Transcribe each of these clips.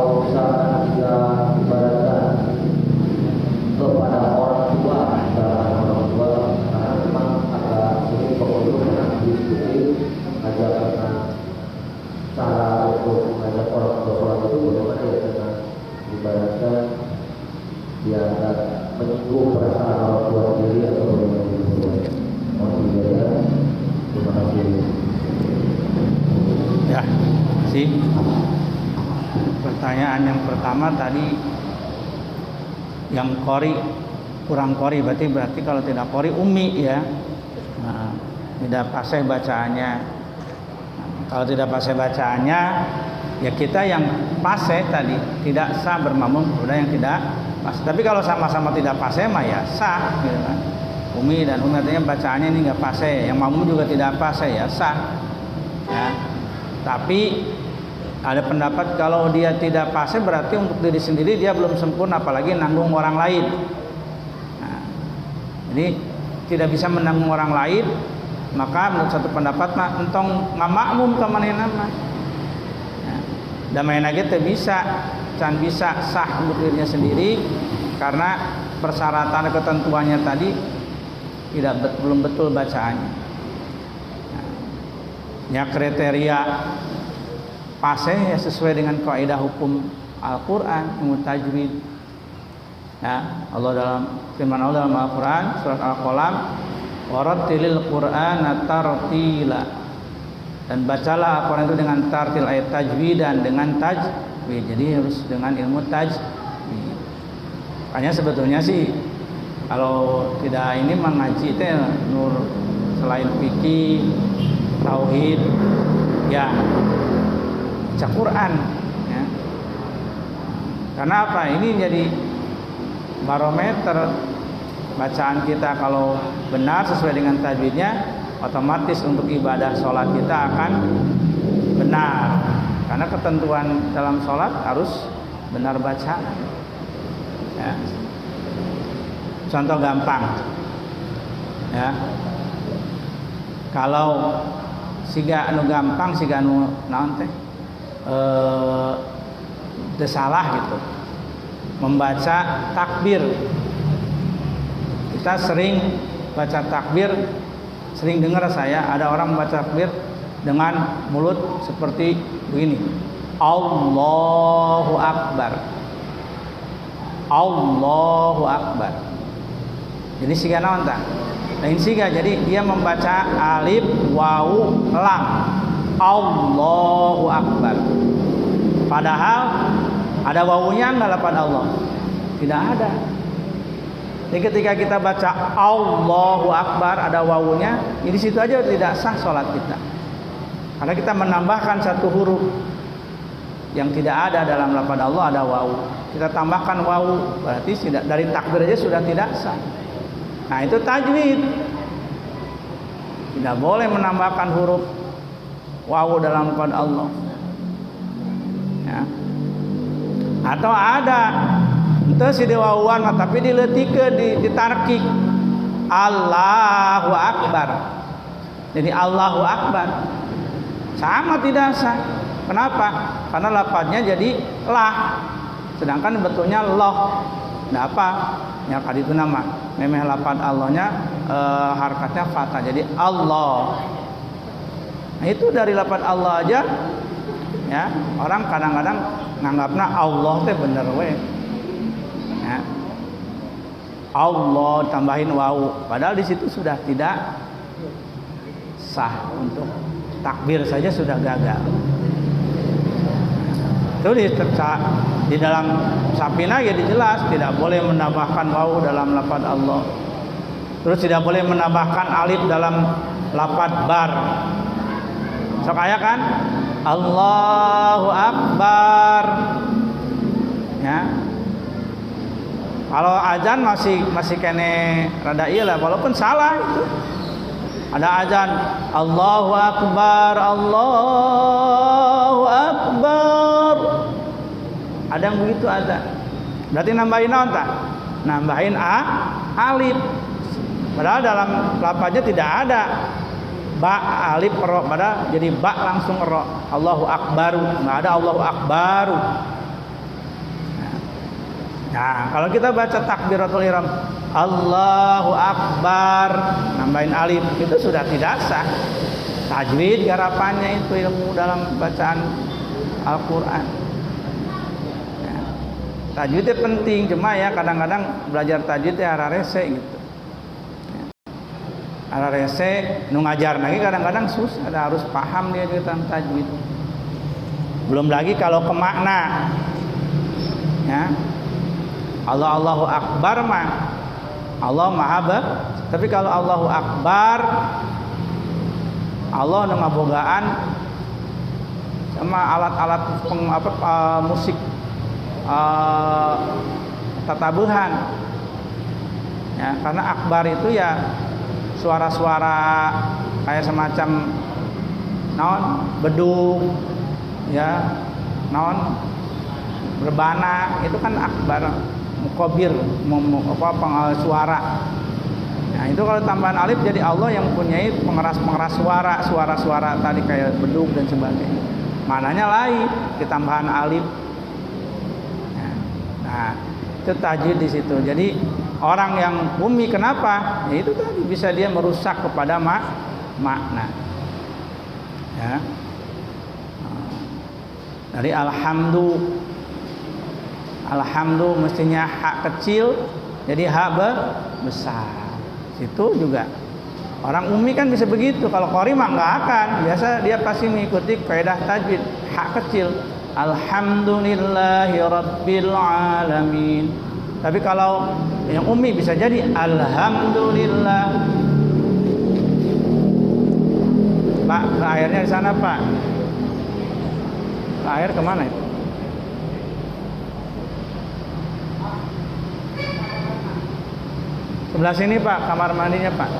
Kalau misalkan dia ibaratkan kepada orang tua, karena memang agak sulit pengunjung dengan diskusi ajar tentang cara untuk mengajak orang tua sholat itu bagaimana ya, dengan ibaratkan dia akan menyinggung perasaan orang tua sendiri atau bagaimana itu. Mohon dijaga. Terima kasih. Ya, sih. Pertanyaan yang pertama tadi yang qori kurang qori, berarti kalau tidak qori ummi ya. Nah, tidak fasih bacaannya. Nah, kalau tidak fasih bacaannya ya kita yang fasih tadi tidak sah bermakmum kepada yang tidak fasih. Tapi kalau sama-sama tidak fasih mah ya sah gitu kan. Ummi dan ummi artinya bacaannya ini enggak fasih, yang makmum juga tidak fasih ya sah. Ya. Tapi ada pendapat kalau dia tidak fasih berarti untuk diri sendiri dia belum sempurna, apalagi nanggung orang lain. Nah, jadi tidak bisa menanggung orang lain, maka menurut satu pendapat mah entong ngamakmum ka manehna mah. Nah, damai lagi teu bisa, can bisa sah untuk dirinya sendiri karena persyaratan ketentuannya tadi belum betul bacaannya. Nah, ya kriteria fasih ya sesuai dengan kaidah hukum Al-Qur'an, ilmu tajwid. Ya, Allah dalam firman Allah dalam Al-Qur'an surat Al-Qalam, "Warattilil Qur'ana tartila." Dan bacalah Al-Qur'an itu dengan tartil, ayat tajwid dan dengan tajwid. Jadi harus dengan ilmu tajwid. Makanya sebetulnya sih kalau tidak ini mengaji itu ya, nur selain fikih, tauhid, ya baca Quran ya. Karena apa? Ini jadi barometer bacaan kita. Kalau benar sesuai dengan tajwidnya, otomatis untuk ibadah sholat kita akan benar. Karena ketentuan dalam sholat harus benar baca ya. Contoh gampang ya, kalau siga anu gampang, siga anu naon teh salah gitu, membaca takbir. Kita sering baca takbir, sering dengar saya ada orang membaca takbir dengan mulut seperti begini, Allahu Akbar, Allahu Akbar. Jadi siga naon tah? Lain siga, jadi dia membaca alif wawu lam, Allahu Akbar. Padahal ada wawunya enggak lapan Allah? Tidak ada. Jadi ketika kita baca Allahu Akbar ada wawunya, di situ aja tidak sah sholat kita. Karena kita menambahkan satu huruf yang tidak ada dalam lapan Allah, ada wawu. Kita tambahkan wawu, berarti tidak, dari takbir aja sudah tidak sah. Nah itu tajwid. Tidak boleh menambahkan huruf wawu dalam lapan Allah. Ya. Atau ada itu si diwawuan tapi diletikeun, ditarkik Allahu Akbar. Jadi Allahu Akbar sama tidak sah. Kenapa? Karena lafadznya jadi lah, sedangkan betulnya loh. Nah apa? Ya kali itu nama memeh lafadz Allahnya harkatnya fathah jadi Allah. Nah itu dari lafadz Allah aja ya, orang kadang-kadang nganggapna Allah teh bener we. Ya. Allah tambahin wawu, padahal di situ sudah tidak sah, untuk takbir saja sudah gagal. Itu di dalam Sapina ya dijelas tidak boleh menambahkan wawu dalam lafadz Allah. Terus tidak boleh menambahkan alif dalam lafadz bar. Sok aya kan? Allahu Akbar. Ya. Kalau azan masih kene rada ieu lah, walaupun salah itu. Ada azan Allahu Akbar, Allahu Akbar. Ada yang begitu ada. Berarti nambahin naon tah? Nambahin alif. Padahal dalam lafaznya tidak ada ba alif ro, padahal jadi ba langsung ro. Allahu Akbaru, enggak ada Allahu Akbaru. Nah, kalau kita baca takbiratul ihram, Allahu Akbar, nambahin alif, itu sudah tidak sah. Tajwid garapannya itu ilmu dalam bacaan Al-Quran. Ya. Tajwidnya penting, cuma ya kadang-kadang belajar tajwidnya arah rese gitu. Ya. Arah rese, nu ngajar lagi kadang-kadang susah, harus paham dia tentang tajwid. Belum lagi kalau ke makna. Ya. Allahu Akbar mah Allah Maha tapi kalau Allahu Akbar Allah nu ngabogaan sama alat-alat musik tatabuhan. Ya, karena akbar itu ya suara-suara kayak semacam naon beduk ya, naon berbana, itu kan akbar, mukobir, suara. Nah, itu kalau tambahan alif jadi Allah yang punyai pengeras suara-suara tadi kayak beduk dan sebagainya. Mananya lain ditambahan alif. Nah, itu tajwid di situ. Jadi orang yang ummi kenapa? Ya itu tadi bisa dia merusak kepada makna. Ya. Dari alhamdu mestinya hak kecil jadi hak besar. Situ juga orang ummi kan bisa begitu. Kalau qori mah nggak akan. Biasa dia pasti mengikuti kaidah tajwid hak kecil. Alhamdulillahi rabbil alamin. Tapi kalau yang ummi bisa jadi alhamdulillah. Pak, airnya di sana Pak. Air kemana itu? Sebelah sini Pak, kamar mandinya Pak.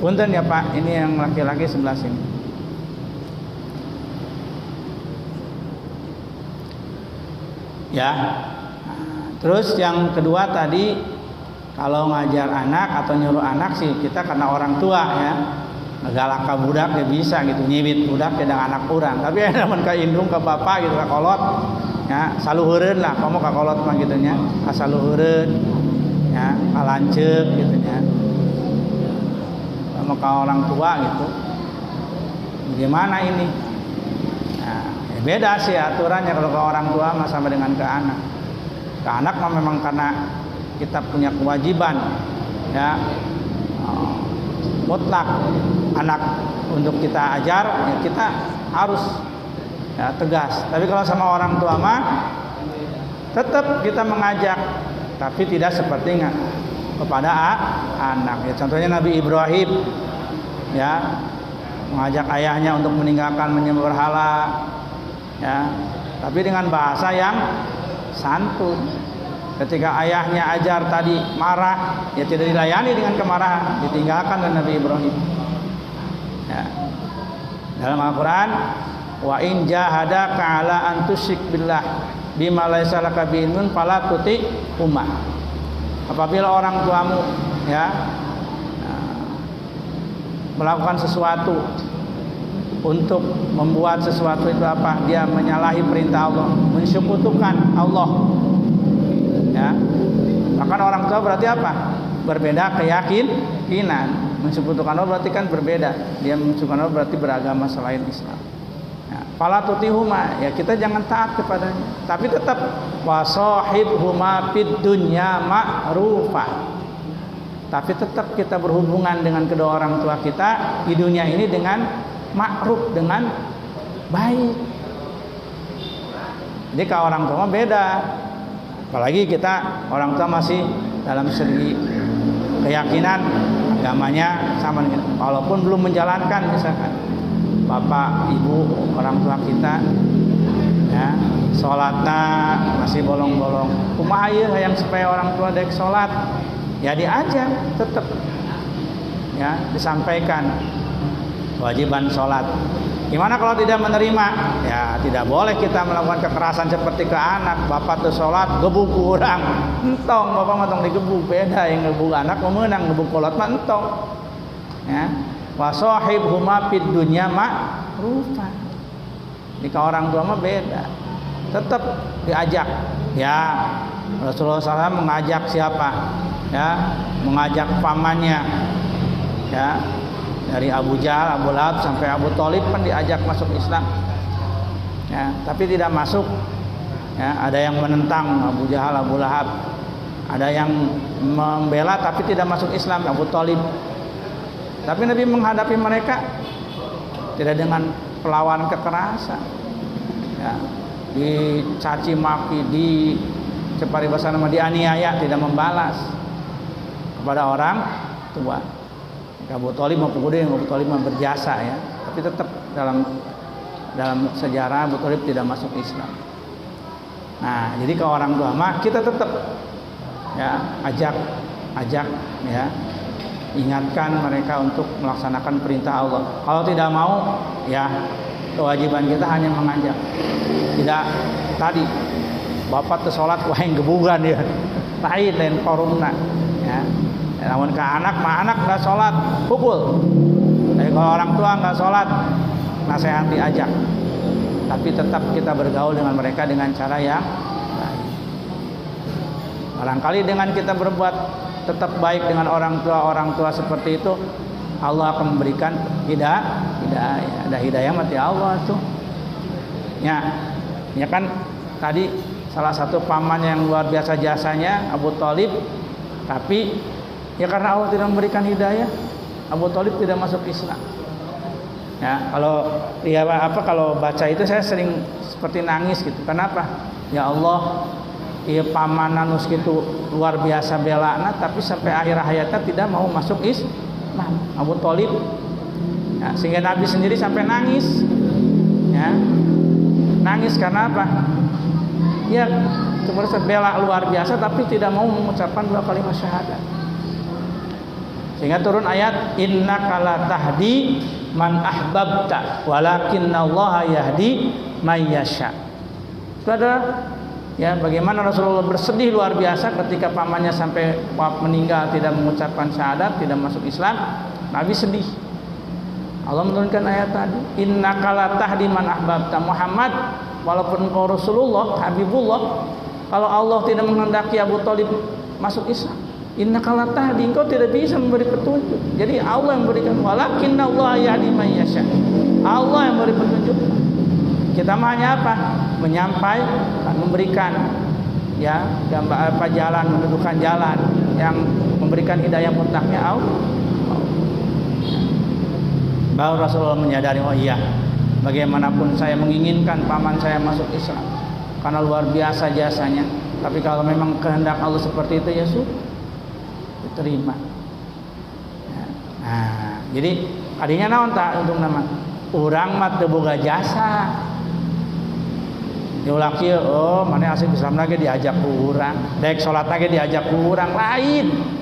Punten ya Pak, ini yang laki-laki sebelah sini. Ya. Terus yang kedua tadi, kalau ngajar anak atau nyuruh anak sih kita karena orang tua ya. Galak ka budak ya bisa gitu, nyibit budak ke anak kurang. Tapi ada mun ka indung ke bapak gitu, ka kolot. Ya, saluheureun lah, kamu ka kolot mah gitu nya. Saluheureun. Ya, kalanceuk gitu nya. Sama ka orang tua gitu. Bagaimana ini? Nah, ya beda sih aturannya kalau ke orang tua mah sama dengan ke anak. Ke anak mah memang karena kita punya kewajiban ya. Mutlak anak untuk kita ajar ya kita harus ya, tegas. Tapi kalau sama orang tua mah tetap kita mengajak, tapi tidak seperti kepada anak. Ya, contohnya Nabi Ibrahim ya mengajak ayahnya untuk meninggalkan menyembah berhala ya, tapi dengan bahasa yang santun. Ketika ayahnya ajar tadi marah, ya tidak dilayani dengan kemarahan, ditinggalkan oleh Nabi Ibrahim. Ya. Dalam Al-Quran, wa in jahadaka ala an tusyrik billah bima laysa laka bihi ilmun fala tuti'huma. Apabila orang tuamu ya melakukan sesuatu untuk membuat sesuatu itu apa? Dia menyalahi perintah Allah, mensekutukan Allah. Ya. Bahkan orang tua berarti apa? Berbeda keyakinan. Mensekutukan Allah berarti kan berbeda. Dia mensekutukan Allah berarti beragama selain Islam. Ya. Fala tutihuma, ya kita jangan taat kepadanya. Tapi tetap wasahibhuma fid dunya ma'rufah. Tapi tetap kita berhubungan dengan kedua orang tua kita di dunia ini dengan ma'ruf, dengan baik. Jadi kalau orang tua beda. Apalagi kita orang tua masih dalam segi keyakinan agamanya sama dengan, walaupun belum menjalankan misalkan bapak ibu orang tua kita ya sholatnya masih bolong-bolong, kumaha ieu hayang supaya orang tua dek sholat ya diajar tetap ya disampaikan kewajiban sholat. Gimana kalau tidak menerima? Ya tidak boleh kita melakukan kekerasan seperti ke anak. Bapak tuh sholat gebuk kurang, entong bapak matong digebuk, beda yang gebuk anak memenang, gebuk kolot mah entong. Ya wa shahibhuma fid dunya ma'rufan. Jika orang tua mah beda, tetap diajak. Ya, Rasulullah SAW mengajak siapa? Ya, mengajak pamannya. Ya, dari Abu Jahal, Abu Lahab sampai Abu Thalib kan diajak masuk Islam. Ya, tapi tidak masuk. Ya, ada yang menentang Abu Jahal, Abu Lahab. Ada yang membela tapi tidak masuk Islam, Abu Thalib. Tapi Nabi menghadapi mereka tidak dengan pelawan kekerasan. Ya, dicaci maki, di cepari bahasa nama dianiaya, tidak membalas kepada orang tua. Abu Thalib maupun Abu Thalib berjasa ya, tapi tetap dalam sejarah Abu Thalib tidak masuk Islam. Nah, jadi ke orang tua mah kita tetap ya ajak ya, ingatkan mereka untuk melaksanakan perintah Allah. Kalau tidak mau ya kewajiban kita hanya mengajak. Tidak tadi bapak tuh sholat wah yang gebugan ya, lain korumna ya. Namun ke anak nggak sholat pukul. Tapi kalau orang tua nggak sholat nasihati ajak. Tapi tetap kita bergaul dengan mereka dengan cara yang baik. Barangkali dengan kita berbuat tetap baik dengan orang tua seperti itu, Allah akan memberikan hidayah. Ada hidayah mati Allah tuh. Ya kan tadi salah satu paman yang luar biasa jasanya Abu Thalib, tapi ya karena Allah tidak memberikan hidayah, Abu Thalib tidak masuk Islam. Ya, kalau baca itu saya sering seperti nangis gitu. Kenapa? Ya Allah, ya paman anus gitu luar biasa belana, tapi sampai akhir hayatnya tidak mau masuk Islam, Abu Thalib. Ya, sehingga Nabi sendiri sampai nangis. Ya. Nangis karena apa? Ya, sebenarnya bela luar biasa tapi tidak mau mengucapkan 2 kalimat syahadat. Sehingga turun ayat innaka la tahdi man ahbabta walakinnallaha yahdi may yasha. Itu adalah ya bagaimana Rasulullah bersedih luar biasa ketika pamannya sampai meninggal tidak mengucapkan syahadat, tidak masuk Islam. Nabi sedih. Allah menurunkan ayat tadi, innaka la tahdi man ahbabta. Muhammad, walaupun engkau Rasulullah, Habibullah, kalau Allah tidak menghendaki Abu Thalib masuk Islam, innaka la tahdi, engkau tidak bisa memberi petunjuk. Jadi Allah yang memberikan, walakinnallaha yahdi may yasha. Allah yang memberi petunjuk. Kita mah hanya apa? Menyampaikan, memberikan ya gambar apa jalan, menunjukkan jalan yang memberikan hidayah mutlaknya Allah. Baru Rasulullah menyadari, oh iya, bagaimanapun saya menginginkan paman saya masuk Islam karena luar biasa jasanya. Tapi kalau memang kehendak Allah seperti itu ya sudah diterima. Nah, jadi adinya naon tak untuk nama urang mah teu boga jasa. Diulang kieu, oh mana asli Islam lagi diajak ku urang, daek salat lagi diajak ku urang lain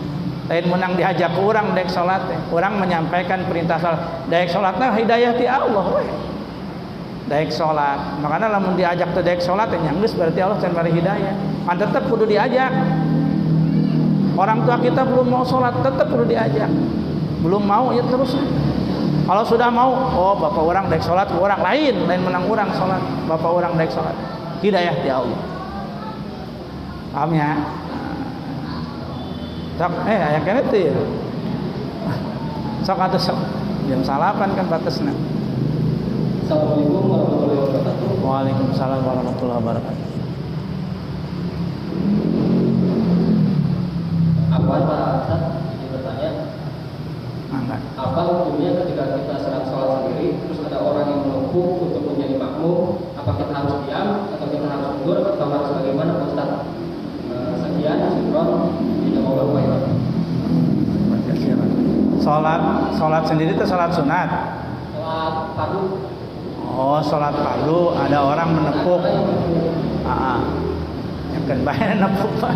menang diajak ku urang daek salat teh. Urang menyampaikan perintah salat. Daek salatna hidayah ti Allah we. Daek salat. Makanya lamun diajak teh daek salat teh nya geus berarti Allah can bari hidayah. Kan tetep kudu diajak. Orang tua kita belum mau salat tetep kudu diajak. Belum mau ya terus. Kalau sudah mau, oh bapak orang daek salat ku urang lain menang urang salat. Bapak orang daek salat. Hidayah ti Allah. Paham ya? Sok, aya kene teh. Sok atuh sok. Jam 8 kan batasna. Assalamualaikum warahmatullahi wabarakatuh. Waalaikumsalam warahmatullahi wabarakatuh. Apa Pak Ustaz bertanya? Mangga. Apa hukumnya ketika kita sedang sholat sendiri terus ada orang yang melengkung untuk menjadi makmum? Apa kita harus diam atau kita harus mundur atau harus bagaimana Pak Ustaz? Sekian, syukron. Sholat sendiri itu sholat sunat. Sholat fardu. Oh, sholat fardu ada orang menepuk. Yang kan bayar nepuk Pak.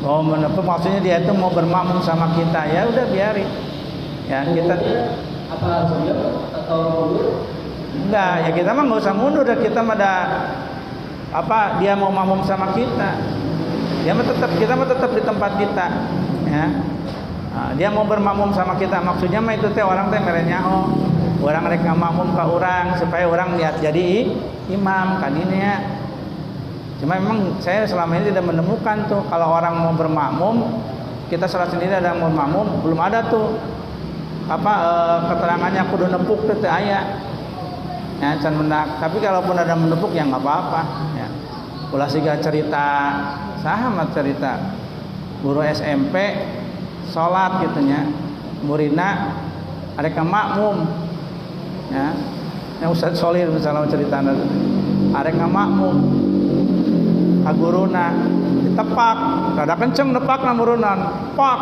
Oh, menepuk maksudnya dia itu mau bermakmum sama kita. Ya udah biarin. Ya kita. Apa harus diam atau mundur? Enggak, ya kita mah nggak usah mundur. Kita mah ada apa dia mau makmum sama kita. Kita tetap di tempat kita, ya. Nah, dia mau bermakmum sama kita, maksudnya mah itu teh orang teh merenyaho, orang rek makmum ka orang supaya orang lihat jadi imam kan ini ya. Cuma memang saya selama ini tidak menemukan tuh kalau orang mau bermakmum, kita salat sendiri ada yang mau bermakmum, belum ada tuh keterangannya kudu nepuk teh aya. Ya, can mendak. Tapi kalaupun ada menepuk ya nggak apa-apa. Ya. Ulah siga cerita, sahabat cerita guru SMP sholat gitunya, muridna arek makmum, ya. Yang Ustaz Solih misalnya cerita arek makmum, aguruna ditepak, rada kenceng nepakna murunan, pak,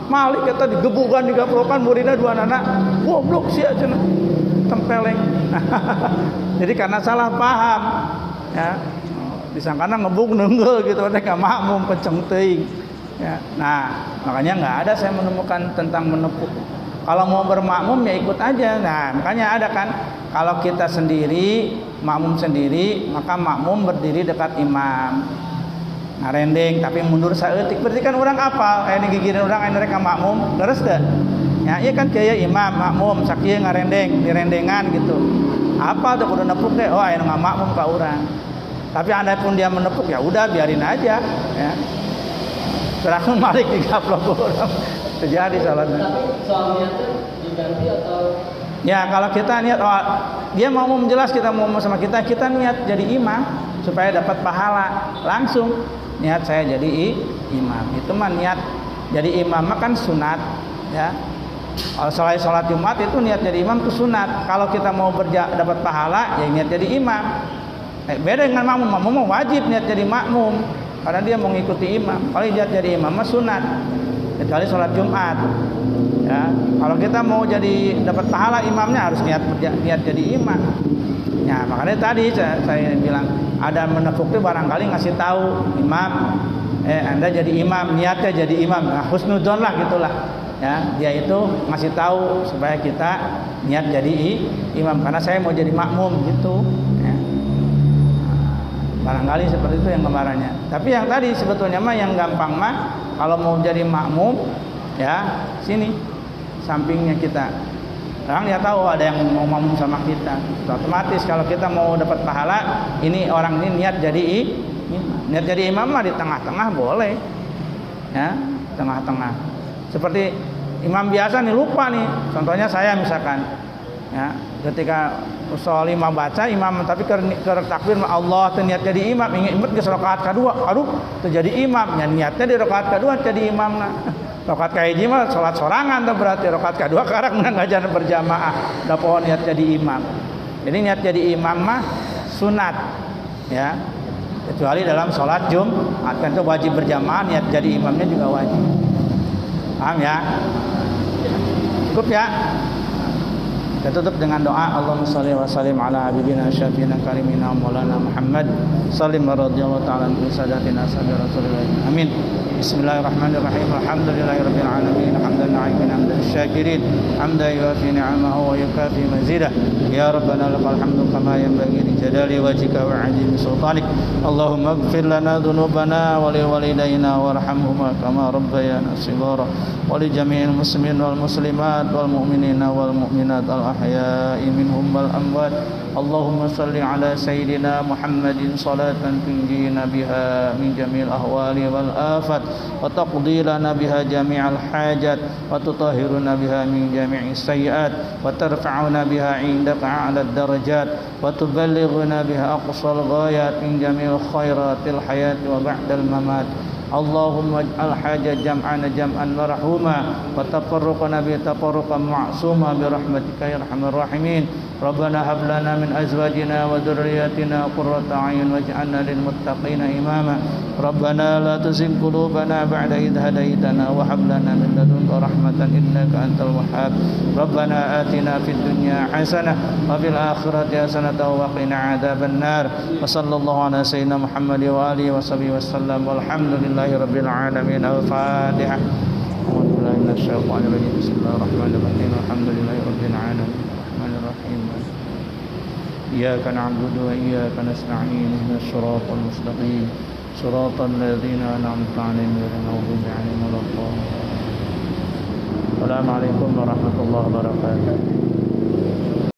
malik kita digebukan digaplokan muridna dua anak, goblok sia cenah. Tempeleng. Jadi karena salah paham, ya, disangkana ngebuk nenggel gitu, mereka makmum kenceng teuing, ya. Nah, makanya nggak ada saya menemukan tentang menepuk. Kalau mau bermakmum ya ikut aja. Nah, makanya ada kan, kalau kita sendiri makmum sendiri, maka makmum berdiri dekat imam, ngarendeng tapi mundur saeutik. Berarti kan orang apal, ini gigireun orang anu reka makmum, leres teu? Ya, iya kan kayak imam makmum sakieu ngarendeng, direndengan gitu. Apa tuh kudu nepuk teh? Oh, aya nu ngamakmum ka urang. Tapi andai pun dia menepuk ya udah biarin aja, ya. Terakhir malik digaplok orang. Terjadi salatnya. Tapi soalnya tuh diganti atau ya kalau kita niat dia mau menjelas kita mau sama kita niat jadi imam supaya dapat pahala langsung niat saya jadi imam. Itu mah niat jadi imam mah kan sunat, ya. Selain sholat Jumat itu niat jadi imam itu sunat. Kalau kita mau dapat pahala ya niat jadi imam. Beda dengan makmum. Makmum wajib niat jadi makmum karena dia mau ngikuti imam. Kalau niat jadi imam mah sunat, kecuali sholat Jumat. Ya, kalau kita mau jadi dapat pahala imamnya harus niat jadi imam. Ya, makanya tadi saya bilang ada menepuk itu barangkali ngasih tahu imam, Anda jadi imam, niatnya jadi imam. Nah, husnudzon lah gitulah. Ya, dia itu ngasih tahu supaya kita niat jadi imam karena saya mau jadi makmum gitu, ya. Barangkali seperti itu yang gambarannya. Tapi yang tadi sebetulnya mah yang gampang mah kalau mau jadi makmum, ya sini sampingnya kita. Orang dia tahu ada yang mau makmum sama kita. Otomatis kalau kita mau dapat pahala, ini orang ini niat jadi imam. Niat jadi imam mah di tengah-tengah boleh, ya tengah-tengah. Seperti imam biasa nih lupa nih. Contohnya saya misalkan, ya, ketika usul imam baca imam tapi ke takbir Allah teu niat jadi imam, ingin imut geus rakaat kedua. Aduh, teu jadi imam. Ya niatnya di rakaat kedua jadi imamna. Rakaat kahiji mah salat sorangan tuh berarti rakaat kedua karang ngajar berjamaah. Da pohon niat jadi imam. Jadi niat jadi imam mah sunat, ya. Kecuali dalam salat Jumat kan itu wajib berjamaah, niat jadi imamnya juga wajib. Paham ya? Cukup ya? Kita tutup dengan doa. Allahumma shalli wa sallim ala habibina syafiina karimina maulana Muhammad sallim radhiyallahu ta'ala an sadatina sahabat Rasulullah. Amin. Bismillahirrahmanirrahim. Alhamdulillahirabbil alamin. Hamdan na'imin hamdan syakirin. Hamdan yuafi ni'amahu wa yukafi mazidah. Ya Rabbana lakal hamdu kama yanbaghi li jalali wajhika wa 'azimi sultanik. Allahumma ighfir lana dhunubana wa li walidayna warhamhuma kama rabbayana shighara. Wa li jami'il muslimin wal muslimat wal mu'minina wal mu'minat al ahya'i minhum wal amwat. Allahumma salli ala sayyidina Muhammadin salatan tunjina biha min jami'il ahwali wal afat wa taqdi lana biha jami'al hajat wa tutahhiruna biha min jami'is sayyi'at wa tarfa'una biha 'indaka 'ala ad-darajat wa tuballighuna biha aqsal ghayat min jami'il khairatil hayati wa ba'dal mamat. Allahumma ij'al hajat jam'ana jam'an marhuma wa tafarruqana bi tafarruqan ma'suma bi rahmatika ya arhamar rahimin. Rabbana hab lana min azwajina wa dhurriyyatina qurrata a'yun waj'alna lil muttaqina imama. Rabbana la tuzigh qulubana ba'da idh hadaytana wa hab lana min ladunka rahmatan innaka antal wahhab. Rabbana atina fid dunya hasanah wa fil akhirati hasanah wa qina adzaban nar. Wa sallallahu ala sayyidina Muhammad wa alihi wa sahbihi wasallam walhamdulillahi rabbil alamin. Al-Fatihah. A'udzubillahi minasyaitonir rajim. Bismillahirrahmanirrahim. Alhamdulillahi rabbil alamin. Rahmanirrahim. Iyyaka na'budu wa iyyaka nasta'in. Ihdinas siratal mustaqim. صراط الذين أنعمت عليهم غير المغضوب عليهم ولا الضالين. السلام عليكم ورحمة الله وبركاته.